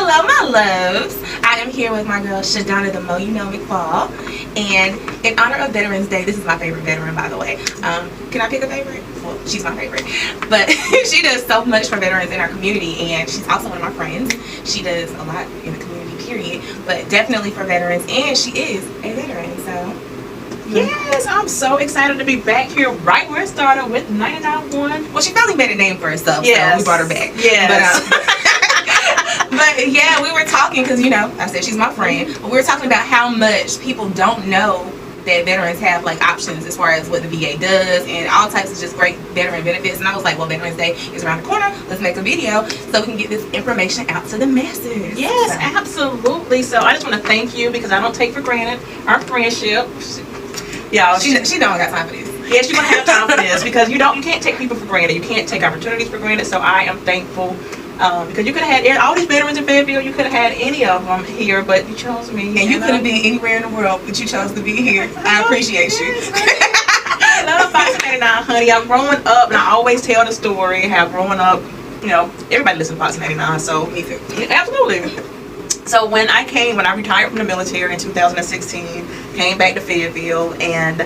Hello, my loves. I am here with my girl Shadonna the Mo You Know McFall, and in honor of Veterans Day, this is my favorite veteran, by the way. Can I pick a favorite? Well, she's my favorite, but she does so much for veterans in our community, and she's also one of my friends. She does a lot in the community, period, but definitely for veterans, and she is a veteran. So yes, I'm so excited to be back here right where it started with 99.1. Well, she finally made a name for herself, yes. So we brought her back. Yes. But yeah, we were talking because, you know, I said she's my friend, but we were talking about how much people don't know that veterans have like options as far as what the VA does and all types of just great veteran benefits. And I was like, well, Veterans Day is around the corner. Let's make a video so we can get this information out to the masses. Yes, absolutely. So I just want to thank you because I don't take for granted our friendship. Y'all, she don't got time for this. Yes, you're gonna have time for this because you can't take people for granted. You can't take opportunities for granted. So I am thankful because you could have had all these veterans in Fayetteville. You could have had any of them here, but you chose me. And you could have been anywhere in the world, but you chose to be here. I appreciate you. I love Fox 99, honey. I'm growing up, and I always tell the story how growing up, you know, everybody listens to Fox 99. So me too. Absolutely. So when I retired from the military in 2016, came back to Fayetteville and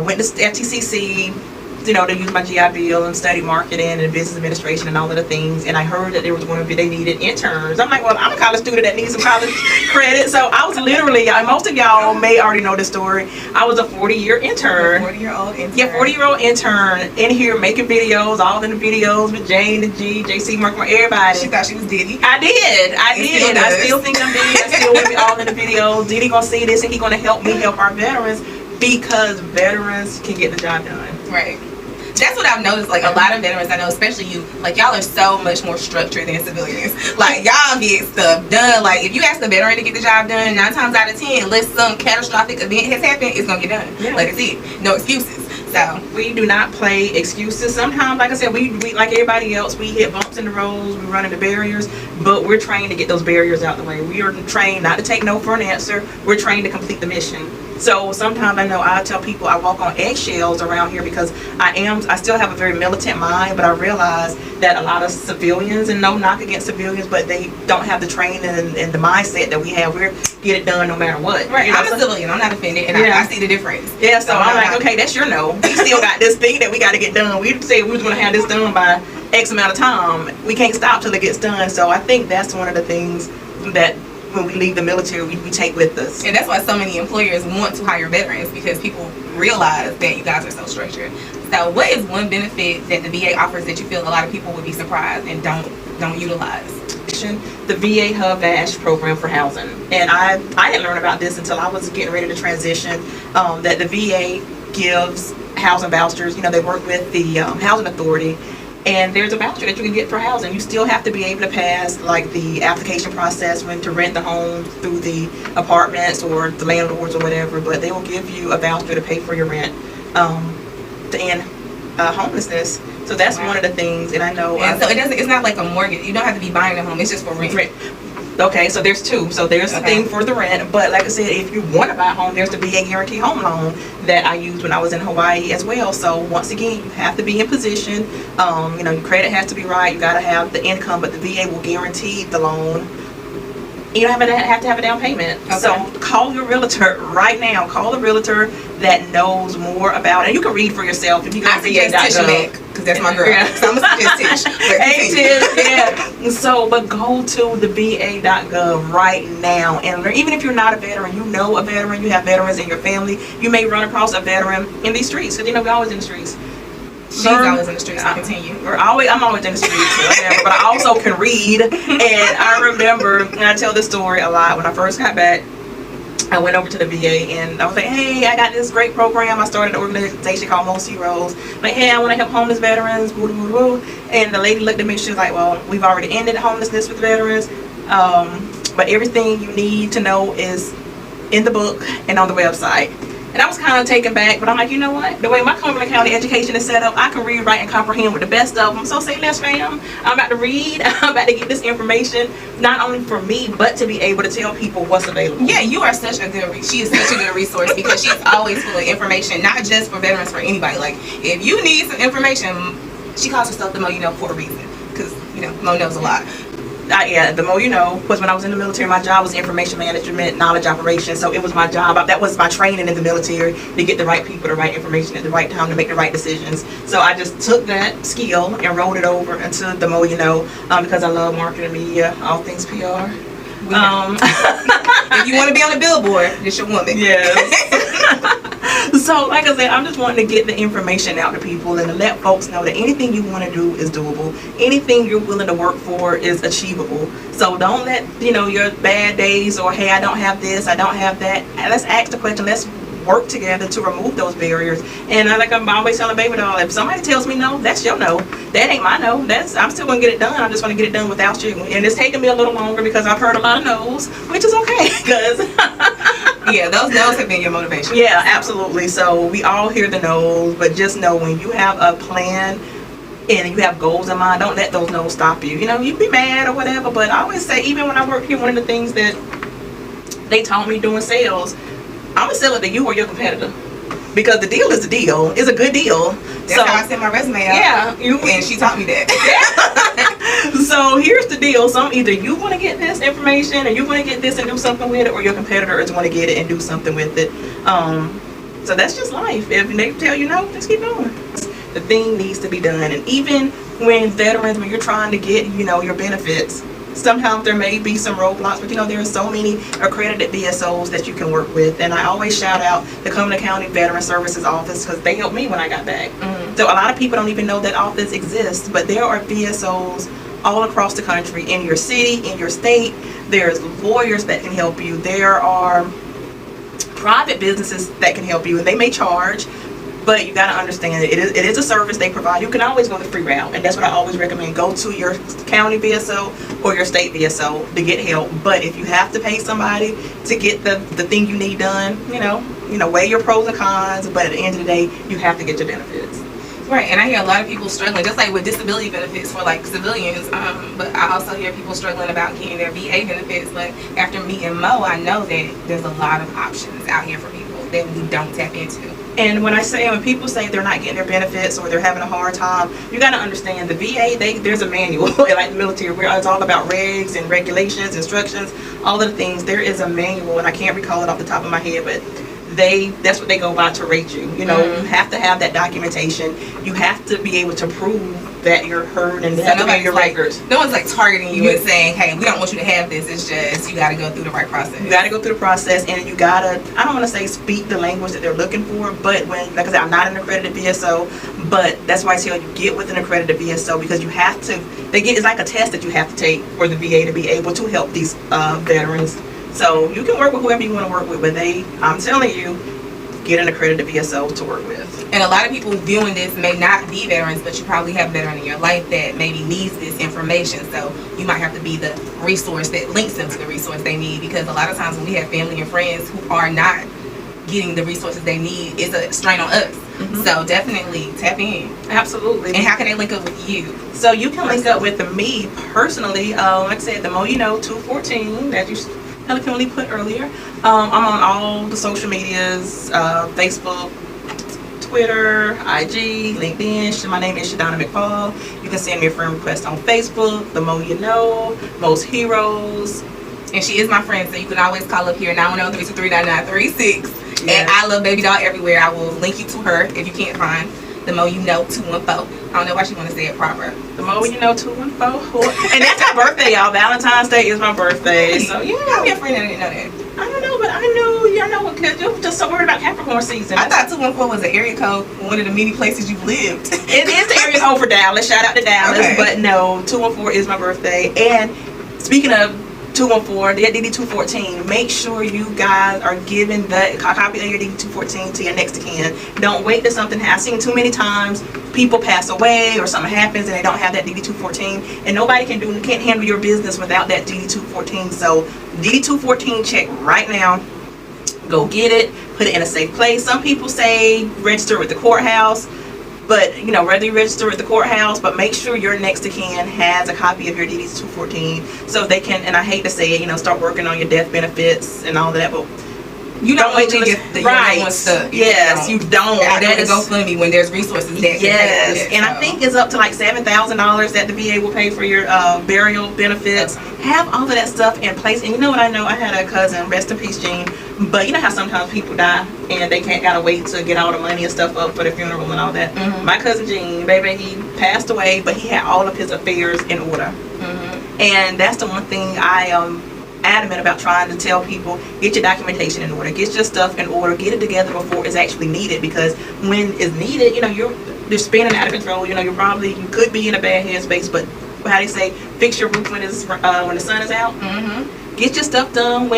went to FTCC, you know, to use my GI Bill and study marketing and business administration and all of the things. And I heard that they needed interns. I'm like, well, I'm a college student that needs some college credit. So I was literally, most of y'all may already know this story. I was a 40-year intern. 40-year-old intern. Yeah, 40-year-old intern in here making videos, all in the videos with Jane and G, JC, Mark, everybody. She thought she was Diddy. I did. I still think I'm Diddy. I still want to be all in the videos. Diddy gonna see this and he gonna help me help our veterans because veterans can get the job done. Right. That's what I've noticed, like a lot of veterans I know, especially you, like y'all are so much more structured than civilians. Like y'all get stuff done. Like if you ask the veteran to get the job done, 9 times out of 10, unless some catastrophic event has happened, it's gonna get done. Yeah. Like it's it. No excuses. So we do not play excuses. Sometimes, like I said, we like everybody else, we hit bumps in the roads, we run into barriers, but we're trained to get those barriers out the way. We are trained not to take no for an answer. We're trained to complete the mission. So sometimes I know I tell people I walk on eggshells around here because I still have a very militant mind, but I realize that a lot of civilians, and no knock against civilians, but they don't have the training and the mindset that we have. We're get it done no matter what. Right. You know, I'm a civilian. I'm not offended, and yeah. I see the difference. Yeah. So I'm like, okay, that's your no. We still got this thing that we got to get done. We said we was going to have this done by X amount of time. We can't stop till it gets done. So I think that's one of the things that when we leave the military, we take with us. And that's why so many employers want to hire veterans, because people realize that you guys are so structured. So what is one benefit that the VA offers that you feel a lot of people would be surprised and don't utilize? The VA Hub Vash program for housing. And I didn't learn about this until I was getting ready to transition, that the VA gives housing vouchers. You know, they work with the housing authority, and there's a voucher that you can get for housing. You still have to be able to pass like the application process when to rent the home through the apartments or the landlords or whatever, but they will give you a voucher to pay for your rent to end homelessness. So that's one of the things. And I know and so it's not like a mortgage. You don't have to be buying a home, it's just for rent. Okay, so there's two. So there's the thing for the rent, but like I said, if you want to buy a home, there's the VA Guarantee Home Loan that I used when I was in Hawaii as well. So once again, you have to be in position. You know, your credit has to be right. You got to have the income, but the VA will guarantee the loan. You don't have to have a down payment. Okay. So call your realtor right now. Call the realtor that knows more about it. And you can read for yourself if you go to VA.gov. Because that's my girl. Yeah. So I'm going to suggest Tish. Hey, Tish, yeah. So, but go to the VA.gov right now. And even if you're not a veteran, you know a veteran, you have veterans in your family, you may run across a veteran in these streets. Because, you know, we're always in the streets. She's always in the streets. I continue. I'm always in the streets, whatever, but I also can read. And I remember, and I tell this story a lot, when I first got back, I went over to the VA and I was like, hey, I got this great program. I started an organization called Most Heroes. Like, hey, I want to help homeless veterans. Woo, woo, woo. And the lady looked at me, she was like, well, we've already ended homelessness with veterans. But everything you need to know is in the book and on the website. And I was kind of taken back, but I'm like, you know what? The way my Cumberland County education is set up, I can read, write, and comprehend with the best of them. So say less, fam. I'm about to read. I'm about to get this information, not only for me, but to be able to tell people what's available. Yeah, you are such a good, she is such a good resource because she's always full of information, not just for veterans, for anybody. Like, if you need some information, she calls herself the Mo You Know for a reason, because, you know, Mo knows a lot. The more you know. Because when I was in the military, my job was information management, knowledge operations. So it was my job. That was my training in the military, to get the right people, the right information at the right time to make the right decisions. So I just took that skill and rolled it over into the more you know, because I love marketing, media, all things PR. If you want to be on the billboard, it's your woman. Yes. So, like I said, I'm just wanting to get the information out to people and to let folks know that anything you want to do is doable. Anything you're willing to work for is achievable. So don't let, your bad days or, hey, I don't have this, I don't have that. Let's ask the question. Let's work together to remove those barriers. And I'm always telling baby doll, if somebody tells me no, that's your no. That ain't my no. I'm still going to get it done. I'm just going to get it done without you. And it's taking me a little longer because I've heard a lot of no's, which is okay. Because yeah, those no's have been your motivation. Yeah, absolutely. So we all hear the no's, but just know when you have a plan and you have goals in mind, don't let those no's stop you. You be mad or whatever, but I always say, even when I worked here, one of the things that they taught me doing sales, I'm gonna sell it to you or your competitor, because the deal is the deal. It's a good deal. That's how I sent my resume out. Yeah, and she taught me that. So here's the deal. Either you want to get this information and you want to get this and do something with it, or your competitor is want to get it and do something with it. So that's just life. If they tell you no, just keep going. The thing needs to be done. And even when you're trying to get, your benefits, sometimes there may be some roadblocks, but there are so many accredited VSOs that you can work with. And I always shout out the Cumberland County Veteran Services Office, because they helped me when I got back. Mm-hmm. So a lot of people don't even know that office exists, but there are VSOs all across the country, in your city, in your state. There's lawyers that can help you. There are private businesses that can help you, and they may charge, but you got to understand that it is a service they provide. You can always go the free route, and that's what I always recommend. Go to your county VSO or your state VSO to get help. But if you have to pay somebody to get the thing you need done, weigh your pros and cons. But at the end of the day, you have to get your benefits. Right, and I hear a lot of people struggling, just like with disability benefits for civilians. But I also hear people struggling about getting their VA benefits. But after meeting Mo, I know that there's a lot of options out here for people that we don't tap into. And when people say they're not getting their benefits or they're having a hard time, you got to understand the VA, there's a manual. Like the military, where it's all about regs and regulations, instructions, all of the things. There is a manual, and I can't recall it off the top of my head, but that's what they go by to rate you. You have to have that documentation. You have to be able to prove that you're heard, and have to have your records. No one's targeting you and saying, hey, we don't want you to have this. It's just you got to go through the right process. You got to go through the process, and you got to, I don't want to say speak the language that they're looking for, but like I said, I'm not an accredited VSO, but that's why I tell you, get with an accredited VSO, because you have to, it's like a test that you have to take for the VA to be able to help these veterans. So you can work with whoever you want to work with, but I'm telling you, get an accredited VSO to work with. And a lot of people viewing this may not be veterans, but you probably have a veteran in your life that maybe needs this information. So you might have to be the resource that links them to the resource they need, because a lot of times when we have family and friends who are not getting the resources they need, it's a strain on us. Mm-hmm. So definitely tap in. Absolutely. And how can they link up with you? So you can link up with me personally. Like I said, the Mo You Know 214 that you eloquently put earlier. I'm on all the social medias, Facebook, Twitter, IG, LinkedIn. My name is Shadonna McFall. You can send me a friend request on Facebook, the Mo You Know, Most Heroes. And she is my friend, so you can always call up here, 910-323-9936. Yes. And I love Baby Doll everywhere. I will link you to her if you can't find the Mo You Know 214. I don't know why she want to say it proper. The Mo You Know 214. And that's my birthday, y'all. Valentine's Day is my birthday. So yeah. I'll be a friend that didn't know that. I don't know, but I knew, because you were just so worried about Capricorn season. I thought 214 was an area code for one of the many places you lived. It is the area code for Dallas. Shout out to Dallas. Okay. But no, 214 is my birthday. And speaking of 214, the DD214, make sure you guys are giving a copy of your DD214 to your next of kin. Don't wait till something happens. I've seen too many times people pass away or something happens and they don't have that DD214, and nobody can't handle your business without that DD214. So DD214 check right now. Go get it, put it in a safe place. Some people say register with the courthouse, but whether you register at the courthouse, but make sure your next of kin has a copy of your DD214, so they can, and I hate to say it, start working on your death benefits and all that, but You don't wait till get the right. one stuff. Yes, you don't. That is GoFundMe when there's resources that yes, and I think it's up to like $7,000 that the VA will pay for your burial benefits. Have all of that stuff in place. And you know what I know? I had a cousin, rest in peace, Jean. But you know how sometimes people die and they gotta wait to get all the money and stuff up for the funeral and all that. Mm-hmm. My cousin Jean, baby, he passed away, but he had all of his affairs in order. Mm-hmm. And that's the one thing I am adamant about trying to tell people: get your documentation in order, get your stuff in order, get it together before it's actually needed. Because when it's needed, you know, you're spinning out of control. You know, you could be in a bad headspace, but how they say, fix your roof when the sun is out. Mm-hmm. Get your stuff done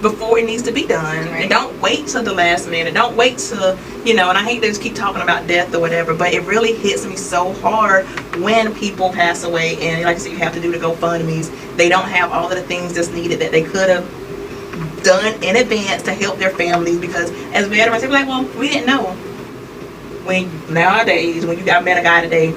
before it needs to be done. Right. And don't wait till the last minute. Don't wait till, you know, and I hate to just keep talking about death or whatever, but it really hits me so hard when people pass away. And like I said, you have to do the GoFundMes. They don't have all of the things that's needed that they could have done in advance to help their families. Because as veterans, they're like, well, we didn't know. Nowadays, when I met a guy today,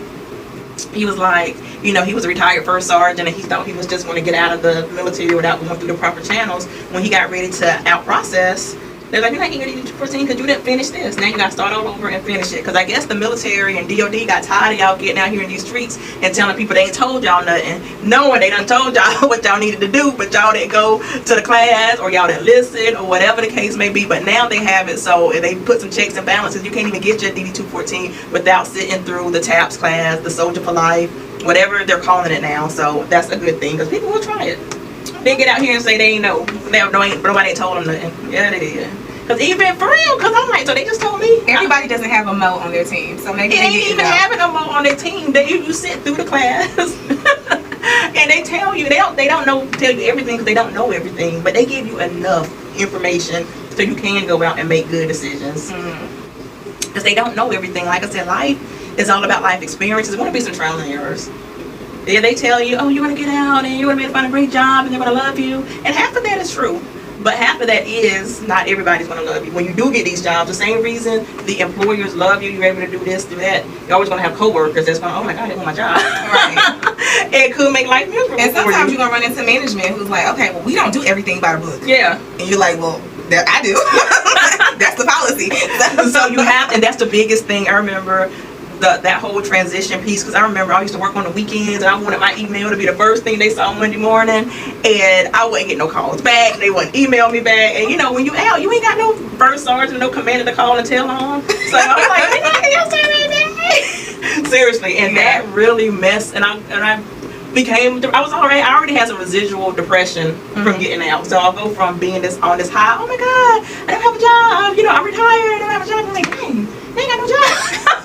he was like, you know, he was a retired first sergeant and he thought he was just going to get out of the military without going through the proper channels. When he got ready to out-process, they're like, you're not getting to 14 because you didn't finish this. Now you got to start all over and finish it. Because I guess the military and DOD got tired of y'all getting out here in these streets and telling people they ain't told y'all nothing, knowing they done told y'all what y'all needed to do, but y'all didn't go to the class or y'all didn't listen or whatever the case may be. But now they have it, so they put some checks and balances. You can't even get your DD-214 without sitting through the TAPS class, the Soldier for Life, whatever they're calling it now. So that's a good thing because people will try it. They get out here and say they ain't know. Nobody ain't told them nothing. Yeah, they did. Because even for real, because I'm like, so they just told me. Everybody doesn't have a Mo on their team. So maybe they ain't even having a Mo on their team. You sit through the class and they tell you, they don't tell you everything because they don't know everything. But they give you enough information so you can go out and make good decisions. Because they don't know everything. Like I said, life is all about life experiences. There's going to be some trials and errors. Yeah, they tell you, oh, you're going to get out and you're going to be able to find a great job and they're going to love you. And half of that is true. But half of that is not everybody's going to love you. When you do get these jobs, the same reason the employers love you, you're able to do this, do that, you're always going to have coworkers that's going, oh my God, they want my job. Right. It could make life miserable. And sometimes you're going to run into management who's like, okay, well, we don't do everything by the book. Yeah. And you're like, well, I do. That's the policy. So you have, and that's the biggest thing. I remember that whole transition piece, because I remember I used to work on the weekends and I wanted my email to be the first thing they saw Monday morning, and I wouldn't get no calls back, they wouldn't email me back. And you know, when you out, you ain't got no first sergeant, no commander to call and tell on. So I was like, they're not gonna say anything. Seriously, and that really messed, and I already had some residual depression from getting out. So I'll go from being on this high, oh my God, I don't have a job, you know, I'm retired, I don't have a job. I'm like, dang, they ain't got no job.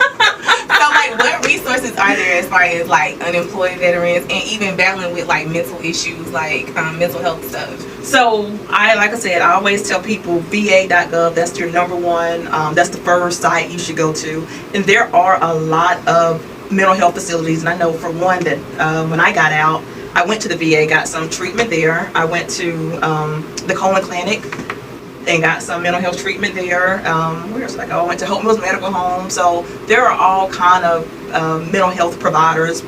So like, what resources are there as far as like unemployed veterans and even battling with like mental issues, like mental health stuff? So like I said, I always tell people va.gov, that's your number one, that's the first site you should go to. And there are a lot of mental health facilities, and I know for one that when I got out, I went to the VA, got some treatment there. I went to the colon clinic and got some mental health treatment there. Where else did I go? I went to Hope Mills Medical Home. So there are all kind of mental health providers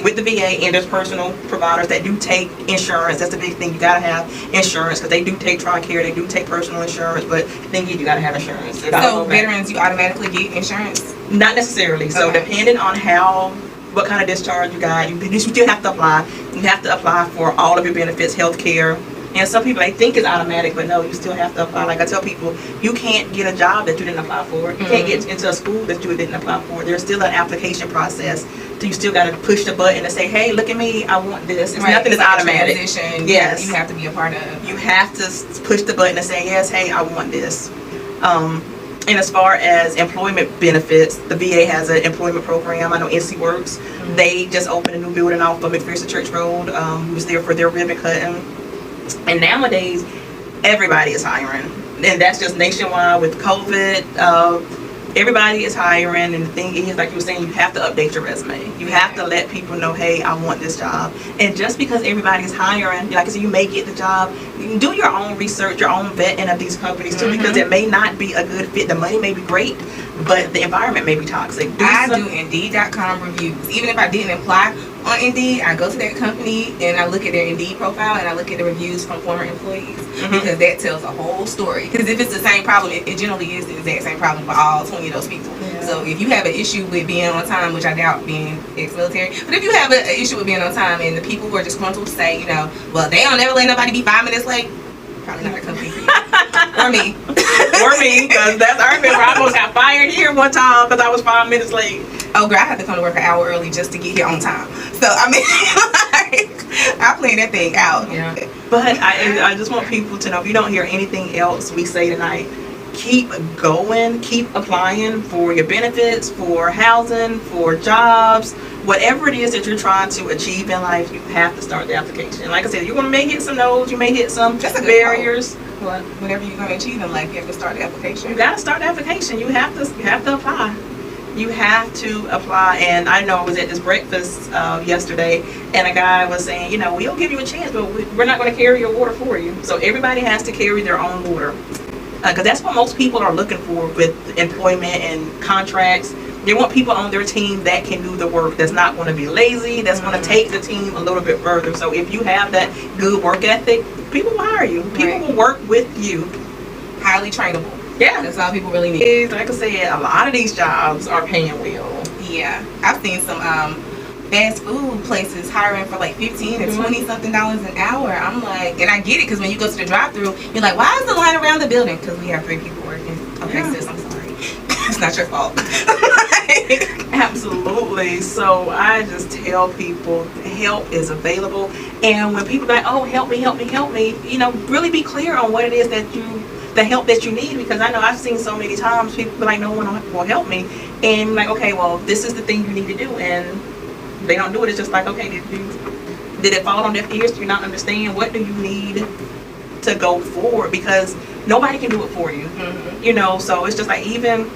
with the VA, and there's personal providers that do take insurance. That's the big thing. You gotta have insurance because they do take TRICARE, they do take personal insurance, but the thing is you gotta have insurance. So veterans, you automatically get insurance? Not necessarily. So depending on what kind of discharge you got, you still have to apply. You have to apply for all of your benefits, health care. And some people, they think it's automatic, but no, you still have to apply. Like I tell people, you can't get a job that you didn't apply for. You can't get into a school that you didn't apply for. There's still an application process. So you still got to push the button and say, hey, look at me, I want this. Nothing is automatic. Yes. You have to be a part of. You have to push the button and say, yes, hey, I want this. And as far as employment benefits, the VA has an employment program. I know NC Works. They just opened a new building off of McPherson Church Road. We was there for their ribbon cutting. And nowadays, everybody is hiring. And that's just nationwide with COVID. Everybody is hiring. And the thing is, like you were saying, you have to update your resume. You have to let people know, hey, I want this job. And just because everybody is hiring, like I said, you may get the job, do your own research, your own vetting of these companies too, because it may not be a good fit. The money may be great, but the environment may be toxic. I do Indeed.com reviews. Even if I didn't apply on Indeed, I go to that company and I look at their Indeed profile and I look at the reviews from former employees, because that tells a whole story. Because if it's the same problem, it generally is the exact same problem for all 20 of those people. So if you have an issue with being on time, which I doubt being ex-military, but if you have an issue with being on time and the people who are disgruntled say, you know, well, they don't never let nobody be 5 minutes late, probably not a company for you. Or me. Or me, because I remember I almost got fired here one time because I was 5 minutes late. Oh, girl, I had to come to work an hour early just to get here on time. So, I mean, like, I planned that thing out. Yeah. But I just want people to know, if you don't hear anything else we say tonight, keep going, keep applying for your benefits, for housing, for jobs, whatever it is that you're trying to achieve in life. You have to start the application. Like I said, you may hit some no's, you may hit some barriers. What? Whatever you're going to achieve in life, you have to start the application. You got to start the application. You have to apply. You have to apply. And I know I was at this breakfast yesterday, and a guy was saying, you know, we'll give you a chance, but we're not going to carry your water for you. So everybody has to carry their own water. Because that's what most people are looking for with employment and contracts. They want people on their team that can do the work, that's not going to be lazy, that's going to take the team a little bit further. So if you have that good work ethic, people will hire you. People will work with you. Highly trainable. Yeah. That's all people really need. Like I said, a lot of these jobs are paying well. Yeah. I've seen some fast food places hiring for like $15 and $20 something an hour. I'm like, and I get it, because when you go to the drive-thru, you're like, why is the line around the building? Because we have 3 people working. Okay, sis, I'm sorry. It's not your fault. Absolutely. So I just tell people help is available. And when people are like, oh, help me, you know, really be clear on what it is the help that you need, because I know I've seen so many times people be like, no one will help me. And like, okay, well, this is the thing you need to do. And they don't do it. It's just like, okay, did it fall on deaf ears? Do you not understand? What do you need to go forward? Because nobody can do it for you. You know, so it's just like, even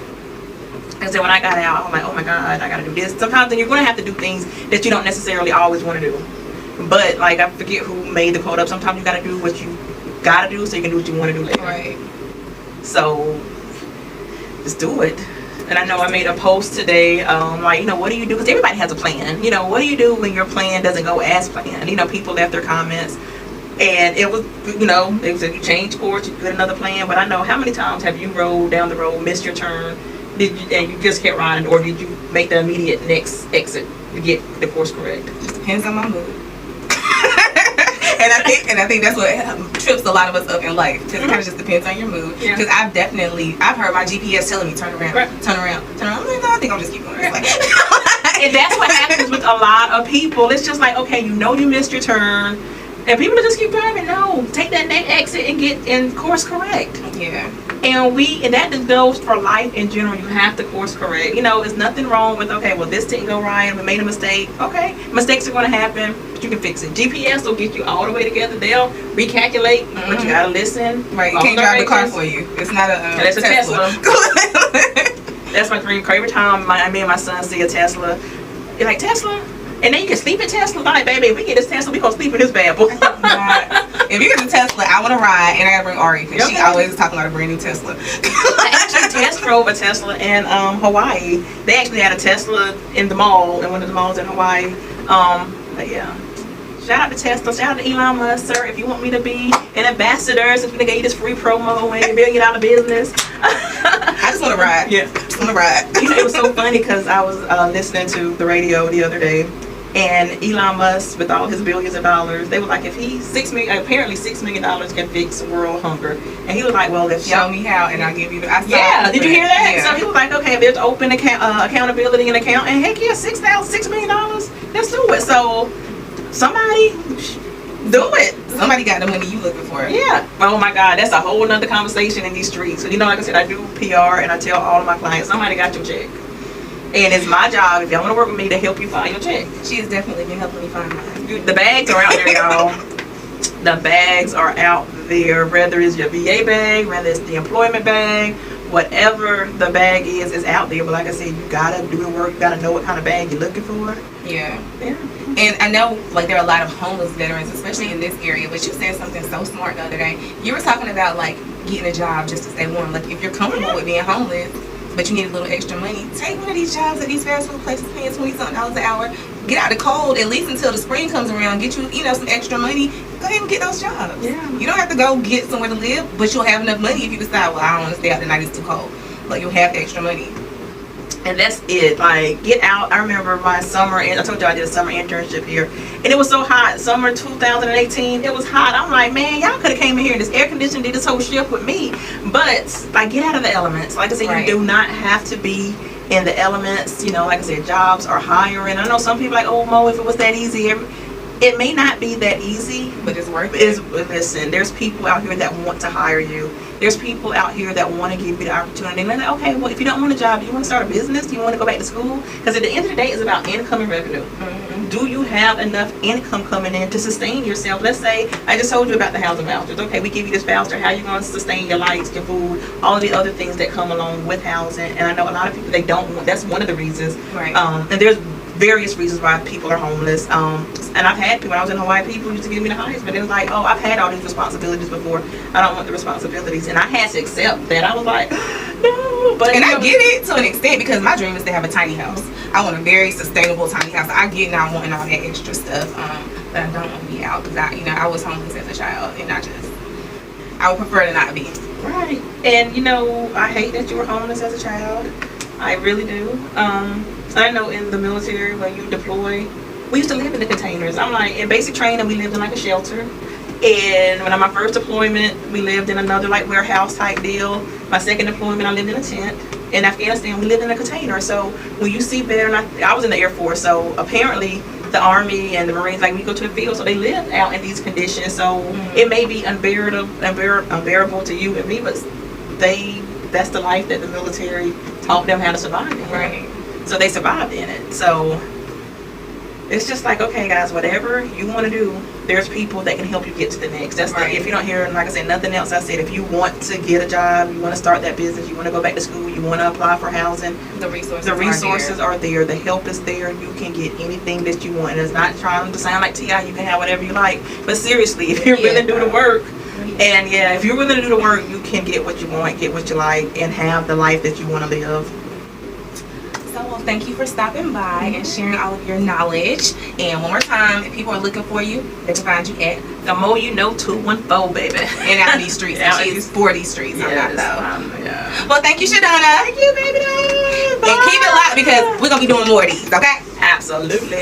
like I said, when I got out, I'm like, oh my God, I gotta do this. Sometimes then you're gonna have to do things that you don't necessarily always want to do. But like, I forget who made the quote up. Sometimes you gotta do what you gotta do so you can do what you want to do later. Right. So just do it. And I know I made a post today, like, you know, what do you do? Because everybody has a plan. You know, what do you do when your plan doesn't go as planned? You know, people left their comments, and it was, you know, they said you change course, you get another plan. But I know, how many times have you rolled down the road, missed your turn, and you just kept riding, or did you make the immediate next exit to get the course correct? Just depends on my mood. And I think that's what trips a lot of us up in life, because it kind of just depends on your mood. Because I've heard my GPS telling me turn around. I'm like, no, I think I'll just keep going. Like, and that's what happens with a lot of people. It's just like, okay, you know, you missed your turn, and people just keep driving. No, take that next exit and get in course correct. Yeah. And that just goes for life in general. You have to course correct. You know, there's nothing wrong with, okay, well, this didn't go right, we made a mistake. Okay, mistakes are going to happen, but you can fix it. GPS will get you all the way together. They'll recalculate, but you gotta listen. Right, you can't drive the car for you. It's not that's a Tesla. That's my dream. Every time me and my son see a Tesla, you're like, Tesla? And then you can sleep in Tesla. Like, baby, if we get this Tesla, we gonna sleep in this bad boy. If you get the Tesla, I want to ride, and I gotta bring Ari, because she always is talking about a brand new Tesla. I actually test drove a Tesla in Hawaii. They actually had a Tesla in the mall, in one of the malls in Hawaii. But yeah, shout out to Tesla, shout out to Elon Musk, sir. If you want me to be an ambassador, since we gave you this free promo and $1 billion business. I just want to ride. Yeah, just want to ride. You know, it was so funny, because I was listening to the radio the other day, and Elon Musk, with all his billions of dollars, they were like, if he apparently $6 million can fix world hunger, and he was like, well, if show me how, and I'll give you. Did you hear that? Yeah. So he was like, okay, if there's open accountability and account, and heck yeah, $6 million, let's do it. So somebody do it. Somebody got the money you looking for. Yeah. Oh my God, that's a whole nother conversation in these streets. So, you know, like I said, I do PR, and I tell all of my clients, somebody got your check. And it's my job, if y'all want to work with me, to help you find your check. She has definitely been helping me find mine. The bags are out there, y'all. The bags are out there. Whether it's your VA bag, whether it's the employment bag, whatever the bag is out there. But like I said, you gotta do the work. You gotta know what kind of bag you're looking for. Yeah. Yeah. And I know, like, there are a lot of homeless veterans, especially in this area, but you said something so smart the other day. You were talking about, like, getting a job just to stay warm. Like, if you're comfortable with being homeless, but you need a little extra money, take one of these jobs at these fast food places paying $20-something an hour. Get out of the cold, at least until the spring comes around. Get you, some extra money. Go ahead and get those jobs. Yeah. You don't have to go get somewhere to live, but you'll have enough money if you decide, well, I don't want to stay out tonight, it's too cold. Like, you'll have extra money. And that's it. Like, get out. I remember my summer, and I told you I did a summer internship here, and it was so hot. Summer 2018, it was hot. I'm like, man, y'all could have came in here in this air conditioning, did this whole shift with me. But like, get out of the elements. Like I said, right. You do not have to be in the elements. Like I said, jobs are hiring. I know some people like, oh, Mo, if it was that easy. It may not be that easy, but it's worth it. Listen, there's people out here that want to hire you. There's people out here that want to give you the opportunity. And they're like, okay, well, if you don't want a job, do you want to start a business? Do you want to go back to school? Because at the end of the day, it's about income and revenue. Mm-hmm. Do you have enough income coming in to sustain yourself? Let's say, I just told you about the housing vouchers. Okay, we give you this voucher. How are you going to sustain your lights, your food, all of the other things that come along with housing? And I know a lot of people, they don't want, that's one of the reasons. Right. And there's various reasons why people are homeless. And I've had people, when I was in Hawaii, people used to give me the highest, but it was like, oh, I've had all these responsibilities before. I don't want the responsibilities. And I had to accept that. I was like, no. But and I get it to an extent, because my dream is to have a tiny house. I want a very sustainable tiny house. I get not wanting all that extra stuff, but I don't want to be out, because I was homeless as a child, and I would prefer to not be. Right. And I hate that you were homeless as a child. I really do. I know in the military, when you deploy, we used to live in the containers. I'm like, in basic training, we lived in like a shelter. And when my first deployment, we lived in another like warehouse type deal. My second deployment, I lived in a tent. In Afghanistan, we lived in a container. So when you see veterans, I was in the Air Force, so apparently the Army and the Marines, like, we go to the field, so they live out in these conditions. So it may be unbearable to you and me, but that's the life that the military taught them how to survive in. Right. So they survived in it. So it's just like, okay, guys, whatever you want to do, there's people that can help you get to the next. That's right. If you don't hear, like I said, nothing else I said, if you want to get a job, you want to start that business, you want to go back to school, you want to apply for housing, the resources are there. The help is there. You can get anything that you want. And it's not trying to sound like T.I., you can have whatever you like. But seriously, if you're willing to do the work, and if you're willing to do the work, you can get what you want, get what you like, and have the life that you want to live. Well, thank you for stopping by and sharing all of your knowledge. And one more time, if people are looking for you, they can find you at the Mo You Know 214, baby. And out of these streets. And she's for these streets. Yes, I'm not, though. Yeah. Well, thank you, Shadonna. Thank you, baby. And keep it locked, because we're going to be doing more of these, okay? Absolutely.